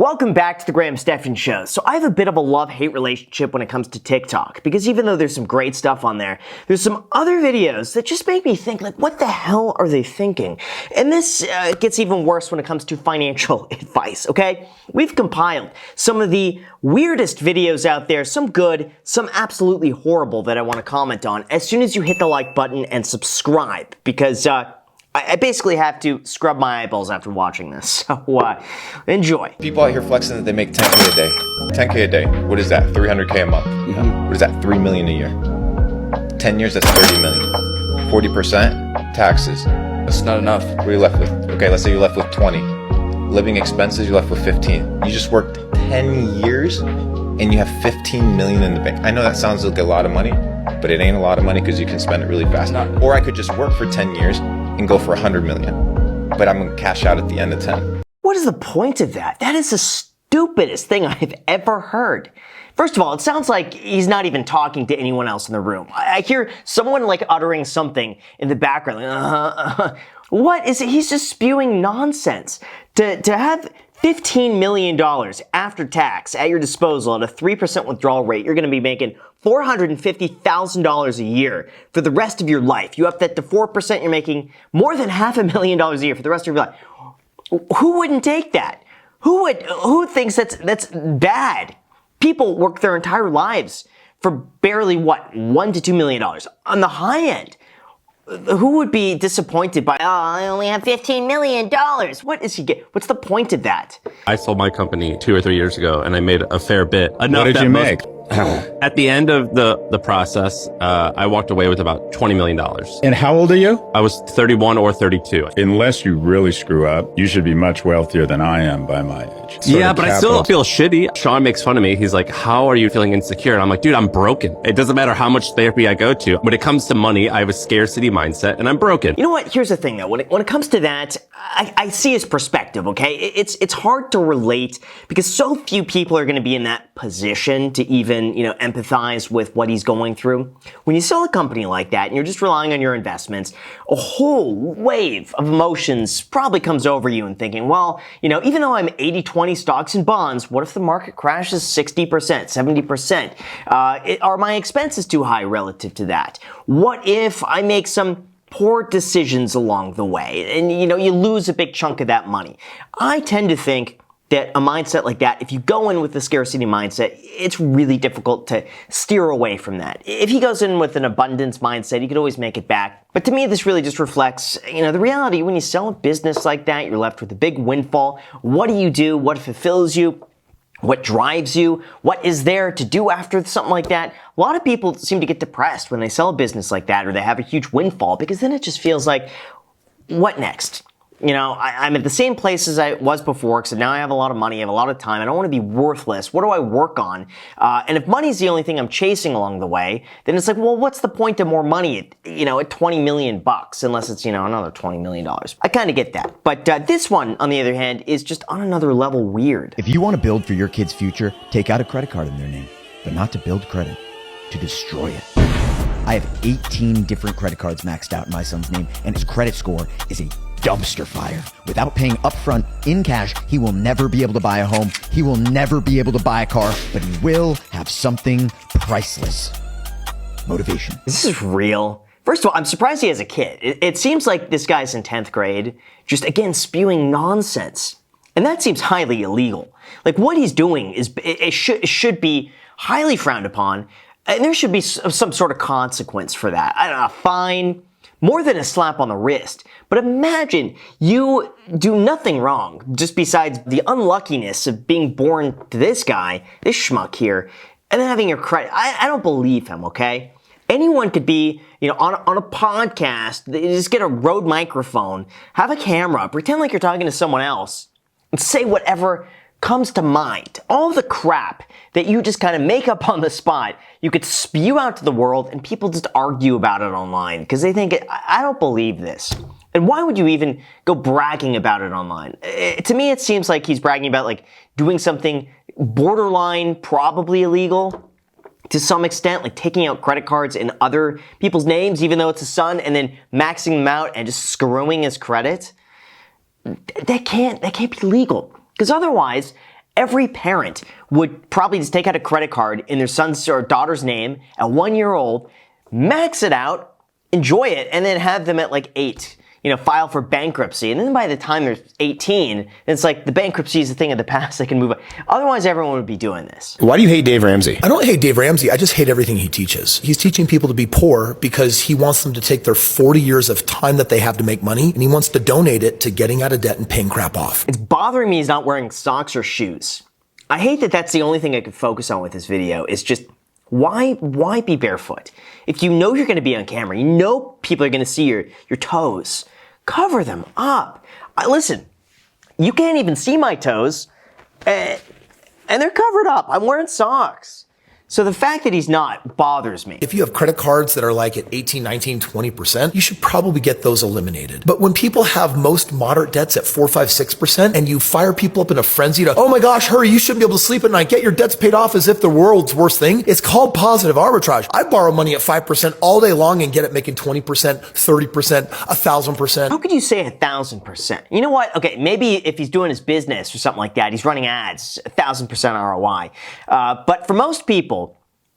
Welcome back to the Graham Stephan Show. So I have a bit of a love-hate relationship when it comes to TikTok, because even though there's some great stuff on there, there's some other videos that just make me think, like, what the hell are they thinking? And this gets even worse when it comes to financial advice, okay? We've compiled some of the weirdest videos out there, some good, some absolutely horrible that I want to comment on as soon as you hit the like button and subscribe, because I basically have to scrub my eyeballs after watching this, so enjoy. People out here flexing that they make 10K a day. 10K a day. What is that? 300K a month. What is that? 3 million a year. 10 years, that's 30 million. 40% taxes. That's not enough. What are you left with? Okay, let's say you're left with 20. Living expenses, you're left with 15. You just worked 10 years and you have 15 million in the bank. I know that sounds like a lot of money, but it ain't a lot of money because you can spend it really fast. Or I could just work for 10 years and go for 100 million, but I'm gonna cash out at the end of 10. What is the point of that? That is the stupidest thing I've ever heard. First of all, it sounds like he's not even talking to anyone else in the room. I hear someone like uttering something in the background. Like, What is it? He's just spewing nonsense. To have $15 million after tax at your disposal at a 3% withdrawal rate, you're going to be making $450,000 a year for the rest of your life. You up that to 4%, you're making more than $500,000 a year for the rest of your life. Who wouldn't take that? Who thinks that's bad? People work their entire lives for barely what, $1 to $2 million on the high end. Who would be disappointed by, I only have $15 million. What is he get? What's the point of that? I sold my company 2 or 3 years ago and I made a fair bit. What did you make? At the end of the process, I walked away with about $20 million. And how old are you? I was 31 or 32. Unless you really screw up, you should be much wealthier than I am by my age. Yeah, but I still feel shitty. Sean makes fun of me. He's like, how are you feeling insecure? And I'm like, dude, I'm broken. It doesn't matter how much therapy I go to. When it comes to money, I have a scarcity mindset and I'm broken. You know what? Here's the thing though. When it comes to that, I see his perspective, okay? It's hard to relate because so few people are going to be in that position to even, empathize with what he's going through. When you sell a company like that and you're just relying on your investments, a whole wave of emotions probably comes over you and thinking, well, even though I'm 80-20 stocks and bonds, what if the market crashes 60%, 70%? Are my expenses too high relative to that? What if I make some poor decisions along the way and, you lose a big chunk of that money? I tend to think that a mindset like that, if you go in with the scarcity mindset, it's really difficult to steer away from that. If he goes in with an abundance mindset, he could always make it back. But to me, this really just reflects, the reality. When you sell a business like that, you're left with a big windfall. What do you do? What fulfills you? What drives you? What is there to do after something like that? A lot of people seem to get depressed when they sell a business like that or they have a huge windfall, because then it just feels like, what next? I'm at the same place as I was before, so now I have a lot of money, I have a lot of time, I don't want to be worthless. What do I work on? And if money's the only thing I'm chasing along the way, then it's like, well, what's the point of more money at 20 million bucks, unless it's, another $20 million. I kind of get that. But this one, on the other hand, is just on another level weird. If you want to build for your kid's future, take out a credit card in their name, but not to build credit, to destroy it. I have 18 different credit cards maxed out in my son's name, and his credit score is a dumpster fire. Without paying upfront in cash, he will never be able to buy a home. He will never be able to buy a car, but he will have something priceless. Motivation. This is real. First of all, I'm surprised he has a kid. It seems like this guy's in 10th grade, just again spewing nonsense. And that seems highly illegal. Like, what he's doing it should be highly frowned upon, and there should be some sort of consequence for that. I don't know, a fine, more than a slap on the wrist. But imagine you do nothing wrong, just besides the unluckiness of being born to this guy, this schmuck here, and then having your credit. I don't believe him, okay? Anyone could be, on a podcast, just get a Rode microphone, have a camera, pretend like you're talking to someone else, and say whatever comes to mind. All the crap that you just kind of make up on the spot, you could spew out to the world and people just argue about it online because they think, I don't believe this. And why would you even go bragging about it online? To me, it seems like he's bragging about like doing something borderline probably illegal to some extent, like taking out credit cards in other people's names, even though it's a son, and then maxing them out and just screwing his credit. That can't be legal. Because otherwise, Every parent would probably just take out a credit card in their son's or daughter's name at 1 year old, max it out, enjoy it, and then have them at like 8, file for bankruptcy. And then by the time they're 18, it's like the bankruptcy is a thing of the past. They can move on. Otherwise, everyone would be doing this. Why do you hate Dave Ramsey? I don't hate Dave Ramsey. I just hate everything he teaches. He's teaching people to be poor because he wants them to take their 40 years of time that they have to make money, and he wants to donate it to getting out of debt and paying crap off. It's bothering me he's not wearing socks or shoes. I hate that that's the only thing I could focus on with this video. Is just why be barefoot? If you know you're going to be on camera, you know people are going to see your toes, cover them up. Listen, you can't even see my toes, and they're covered up. I'm wearing socks. So the fact that he's not bothers me. If you have credit cards that are like at 18, 19, 20%, you should probably get those eliminated. But when people have most moderate debts at 4, 5, 6%, and you fire people up in a frenzy to, oh my gosh, hurry, you shouldn't be able to sleep at night, get your debts paid off as if the world's worst thing, it's called positive arbitrage. I borrow money at 5% all day long and get it making 20%, 30%, 1,000%. How could you say 1,000%? You know what? Okay, maybe if he's doing his business or something like that, he's running ads, 1,000% ROI. But for most people,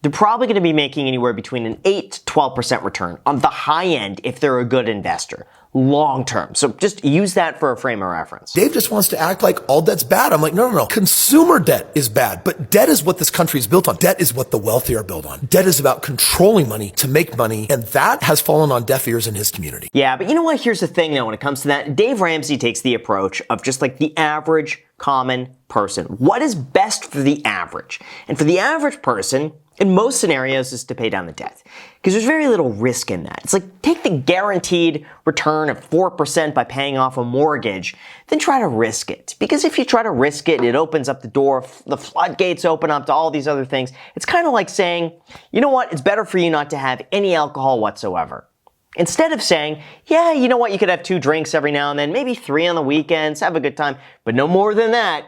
they're probably going to be making anywhere between an 8 to 12% return on the high end if they're a good investor, long term. So just use that for a frame of reference. Dave just wants to act like all debt's bad. I'm like, no. Consumer debt is bad, but debt is what this country is built on. Debt is what the wealthy are built on. Debt is about controlling money to make money, and that has fallen on deaf ears in his community. Yeah, but you know what? Here's the thing though, when it comes to that, Dave Ramsey takes the approach of just like the average common person. What is best for the average? And for the average person, in most scenarios, is to pay down the debt. Because there's very little risk in that. It's like, take the guaranteed return of 4% by paying off a mortgage, then try to risk it. Because if you try to risk it, it opens up the door, the floodgates open up to all these other things. It's kind of like saying, you know what, it's better for you not to have any alcohol whatsoever. Instead of saying, yeah, you know what, you could have 2 drinks every now and then, maybe 3 on the weekends, have a good time, but no more than that.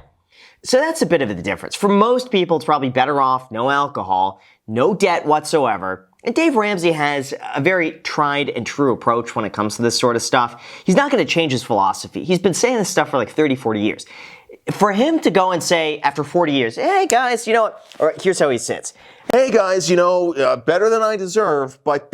So that's a bit of the difference. For most people, it's probably better off no alcohol, no debt whatsoever. And Dave Ramsey has a very tried and true approach when it comes to this sort of stuff. He's not going to change his philosophy. He's been saying this stuff for like 30, 40 years. For him to go and say after 40 years, hey guys, you know what, or here's how he sits. Hey guys, better than I deserve, but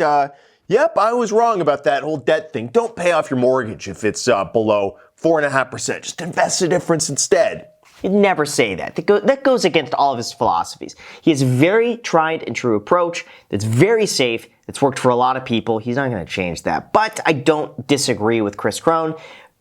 yep, I was wrong about that whole debt thing. Don't pay off your mortgage if it's below 4.5%. Just invest the difference instead. He'd never say that. That goes against all of his philosophies. He has a very tried and true approach that's very safe, that's worked for a lot of people. He's not going to change that. But I don't disagree with Chris Crone,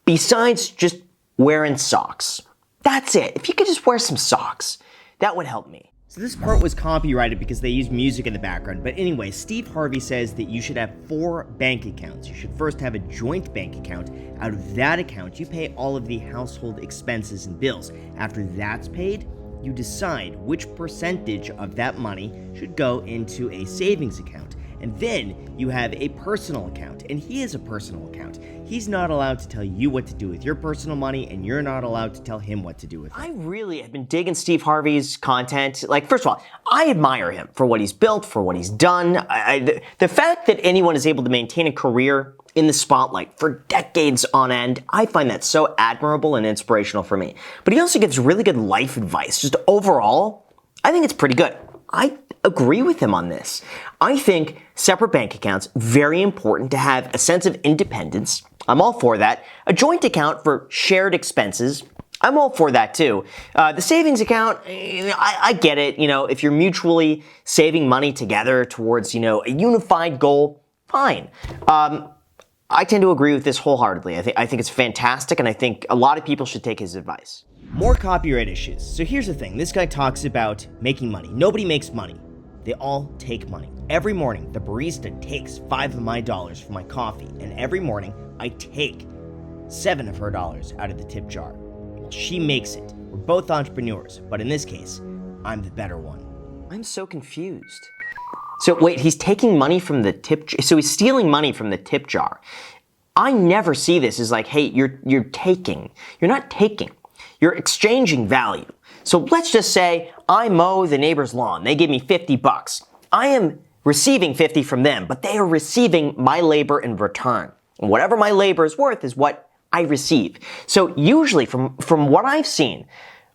besides just wearing socks. That's it. If you could just wear some socks, that would help me. So this part was copyrighted because they used music in the background. But anyway, Steve Harvey says that you should have 4 bank accounts. You should first have a joint bank account. Out of that account, you pay all of the household expenses and bills. After that's paid, you decide which percentage of that money should go into a savings account. And then you have a personal account, and he has a personal account. He's not allowed to tell you what to do with your personal money, and you're not allowed to tell him what to do with it. I really have been digging Steve Harvey's content. Like, first of all, I admire him for what he's built, for what he's done. The fact that anyone is able to maintain a career in the spotlight for decades on end, I find that so admirable and inspirational for me. But he also gives really good life advice. Just overall, I think it's pretty good. I agree with him on this. I think separate bank accounts, very important to have a sense of independence. I'm all for that. A joint account for shared expenses, I'm all for that too. The savings account, I get it. If you're mutually saving money together towards, a unified goal, fine. I tend to agree with this wholeheartedly. I think it's fantastic, and I think a lot of people should take his advice. More copyright issues. So here's the thing. This guy talks about making money. Nobody makes money. They all take money. Every morning, the barista takes 5 of my dollars for my coffee, and every morning, I take 7 of her dollars out of the tip jar. Well, she makes it. We're both entrepreneurs, but in this case, I'm the better one. I'm so confused. So wait, he's taking money from the tip jar. So he's stealing money from the tip jar. I never see this as like, hey, you're taking. You're not taking. You're exchanging value. So let's just say I mow the neighbor's lawn. They give me $50. I am receiving 50 from them, but they are receiving my labor in return. And whatever my labor is worth is what I receive. So usually from what I've seen,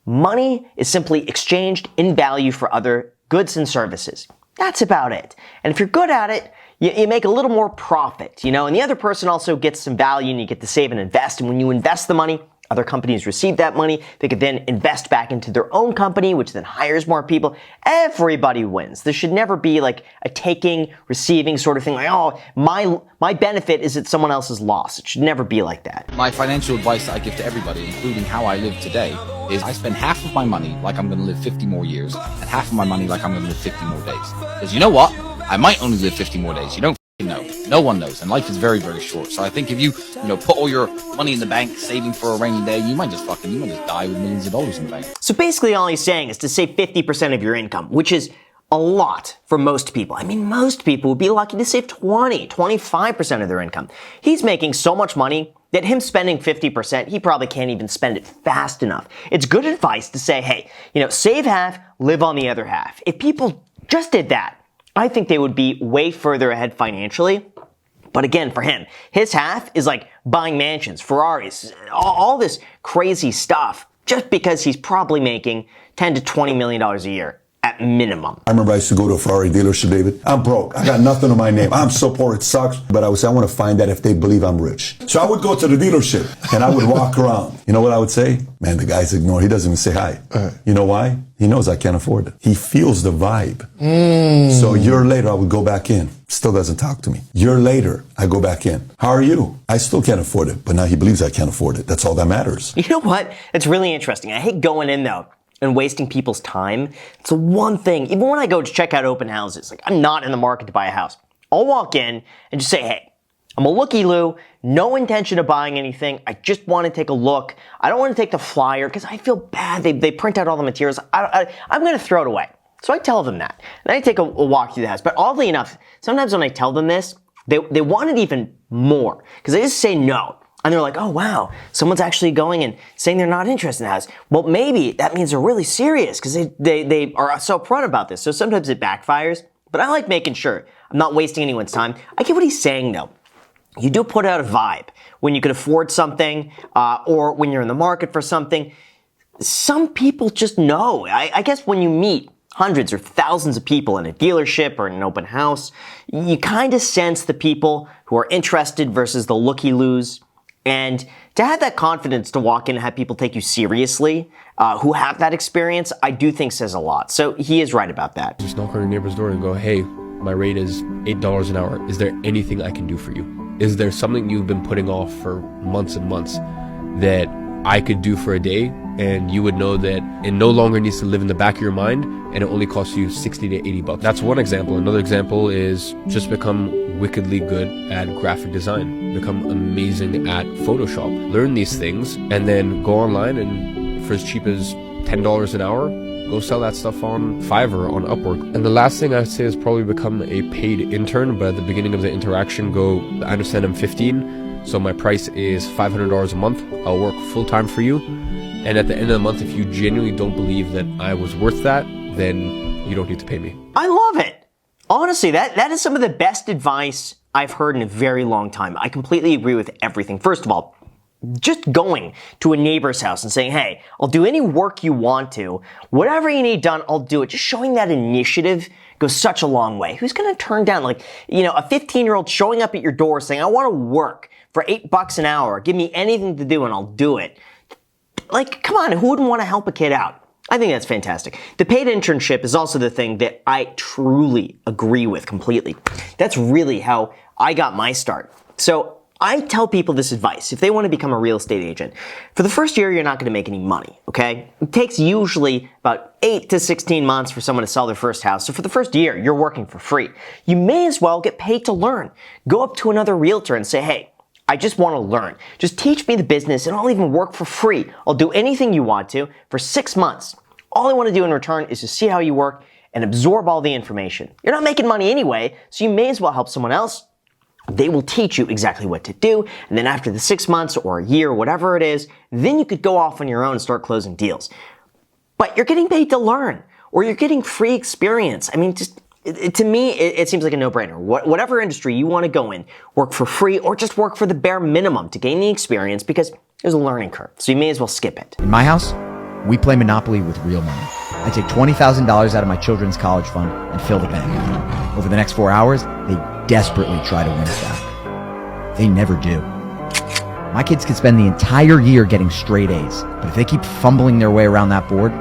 money is simply exchanged in value for other goods and services. That's about it. And if you're good at it, you make a little more profit, and the other person also gets some value and you get to save and invest. And when you invest the money, other companies receive that money. They could then invest back into their own company, which then hires more people. Everybody wins. There should never be like a taking, receiving sort of thing. Like, oh, my benefit is at someone else's loss. It should never be like that. My financial advice that I give to everybody, including how I live today, is I spend half of my money like I'm going to live 50 more years, and half of my money like I'm going to live 50 more days. Because you know what? I might only live 50 more days. You don't know. No one knows, and life is very, very short. So I think if you put all your money in the bank, saving for a rainy day, you might just die with millions of dollars in the bank. So basically all he's saying is to save 50% of your income, which is a lot for most people. I mean, most people would be lucky to save 25% of their income. He's making so much money that him spending 50%, he probably can't even spend it fast enough. It's good advice to say, hey, save half, live on the other half. If people just did that, I think they would be way further ahead financially. But again, for him, his half is like buying mansions, Ferraris, all this crazy stuff, just because he's probably making $10 to $20 million a year at minimum. I remember I used to go to a Ferrari dealership, David. I'm broke. I got nothing on my name. I'm so poor, it sucks. But I would say, I want to find out if they believe I'm rich. So I would go to the dealership and I would walk around. You know what I would say? Man, the guy's ignored. He doesn't even say hi. You know why? He knows I can't afford it. He feels the vibe. So a year later, I would go back in. Still doesn't talk to me. Year later, I go back in. How are you? I still can't afford it. But now he believes I can't afford it. That's all that matters. You know what? It's really interesting. I hate going in though and wasting people's time. It's the one thing, even when I go to check out open houses, like I'm not in the market to buy a house. I'll walk in and just say, hey, I'm a looky-loo, no intention of buying anything. I just want to take a look. I don't want to take the flyer because I feel bad. They print out all the materials. I'm going to throw it away. So I tell them that. And I take a walk through the house. But oddly enough, sometimes when I tell them this, they want it even more because they just say no. And they're like, oh, wow, someone's actually going and saying they're not interested in the house. Well, maybe that means they're really serious because they are so upfront about this. So sometimes it backfires. But I like making sure I'm not wasting anyone's time. I get what he's saying, though. You do put out a vibe when you can afford something or when you're in the market for something. Some people just know. I guess when you meet hundreds or thousands of people in a dealership or in an open house, you kind of sense the people who are interested versus the looky-loos. And to have that confidence to walk in and have people take you seriously, who have that experience, I do think says a lot. So he is right about that. Just knock on your neighbor's door and go, hey, my rate is $8 an hour. Is there anything I can do for you? Is there something you've been putting off for months and months that I could do for a day? And you would know that it no longer needs to live in the back of your mind and it only costs you 60 to 80 bucks. That's one example. Another example is just become wickedly good at graphic design. Become amazing at Photoshop. Learn these things and then go online and for as cheap as $10 an hour, go sell that stuff on Fiverr, on Upwork. And the last thing I'd say is probably become a paid intern, but at the beginning of the interaction go, I understand I'm 15, so my price is $500 a month. I'll work full-time for you. And at the end of the month, if you genuinely don't believe that I was worth that, then you don't need to pay me. I love it. Honestly, that is some of the best advice I've heard in a very long time. I completely agree with everything. First of all, just going to a neighbor's house and saying, hey, I'll do any work you want to. Whatever you need done, I'll do it. Just showing that initiative goes such a long way. Who's going to turn down, like, a 15-year-old showing up at your door saying, I want to work for $8 an hour. Give me anything to do and I'll do it. Like, come on, who wouldn't want to help a kid out? I think that's fantastic. The paid internship is also the thing that I truly agree with completely. That's really how I got my start. So I tell people this advice. If they want to become a real estate agent, for the first year, you're not going to make any money, okay? It takes usually about 8 to 16 months for someone to sell their first house. So for the first year, you're working for free. You may as well get paid to learn. Go up to another realtor and say, hey, I just want to learn. Just teach me the business and I'll even work for free. I'll do anything you want to for 6 months. All I want to do in return is to see how you work and absorb all the information. You're not making money anyway, so you may as well help someone else. They will teach you exactly what to do. And then after the 6 months or a year, whatever it is, then you could go off on your own and start closing deals. But you're getting paid to learn or you're getting free experience. I mean, to me, it seems like a no-brainer. Whatever industry you want to go in, work for free or just work for the bare minimum to gain the experience because there's a learning curve. So you may as well skip it. In my house, We play Monopoly with real money. I take $20,000 out of my children's college fund and fill the bank. Over the next 4 hours, they desperately try to win it back. They never do. My kids could spend the entire year getting straight A's, but if they keep fumbling their way around that board,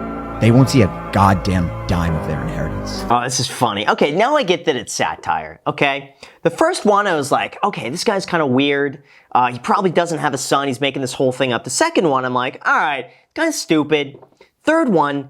they won't see a goddamn dime of their inheritance. Oh, this is funny. Okay, now I get that it's satire, okay? The first one, I was like, okay, this guy's kind of weird. He probably doesn't have a son. He's making this whole thing up. The second one, I'm like, all right, kind of stupid. Third one,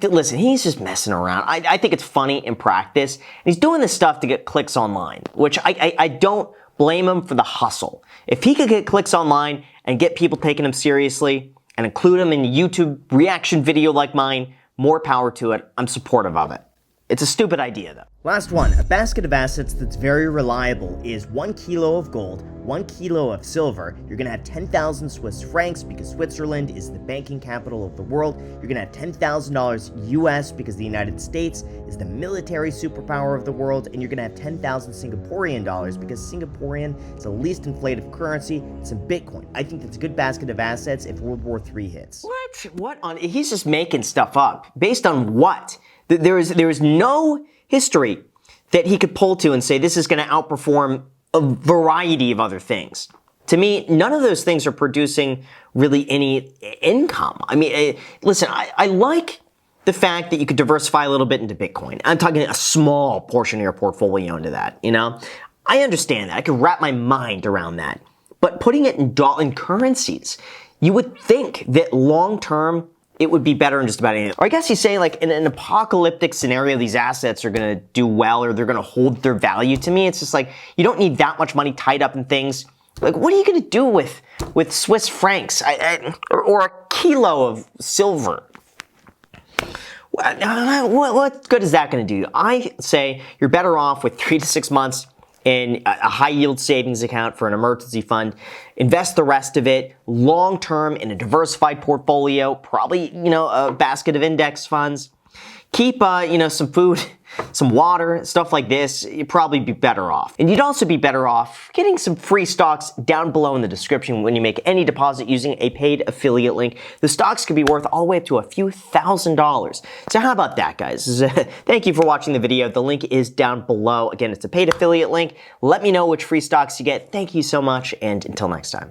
listen, he's just messing around. I think it's funny in practice. And he's doing this stuff to get clicks online, which I don't blame him for the hustle. If he could get clicks online and get people taking him seriously and include him in a YouTube reaction video like mine, more power to it. I'm supportive of it. It's a stupid idea, though. Last one, a basket of assets that's very reliable is 1 kilo of gold, 1 kilo of silver. You're gonna have 10,000 Swiss francs because Switzerland is the banking capital of the world. You're gonna have $10,000 US because the United States is the military superpower of the world. And you're gonna have 10,000 Singaporean dollars because Singaporean is the least inflated currency. It's in Bitcoin. I think that's a good basket of assets if World War III hits. What on? He's just making stuff up. Based on what? There is no history that he could pull to and say this is going to outperform a variety of other things. To me, none of those things are producing really any income. I mean, listen, I like the fact that you could diversify a little bit into Bitcoin. I'm talking a small portion of your portfolio into that, you know? I understand that. I could wrap my mind around that. But putting it in currencies, you would think that long term, it would be better in just about anything. Or I guess you say, like, in an apocalyptic scenario, these assets are gonna do well or they're gonna hold their value. To me, it's just like, you don't need that much money tied up in things. Like, what are you gonna do with Swiss francs or a kilo of silver? What good is that gonna do? I say you're better off with 3 to 6 months in a high yield savings account for an emergency fund. Invest the rest of it long term in a diversified portfolio, probably, a basket of index funds. Keep, some food, some water, stuff like this. You'd probably be better off. And you'd also be better off getting some free stocks down below in the description when you make any deposit using a paid affiliate link. The stocks could be worth all the way up to a few $1,000s. So how about that, guys? Thank you for watching the video. The link is down below. Again, it's a paid affiliate link. Let me know which free stocks you get. Thank you so much, and until next time.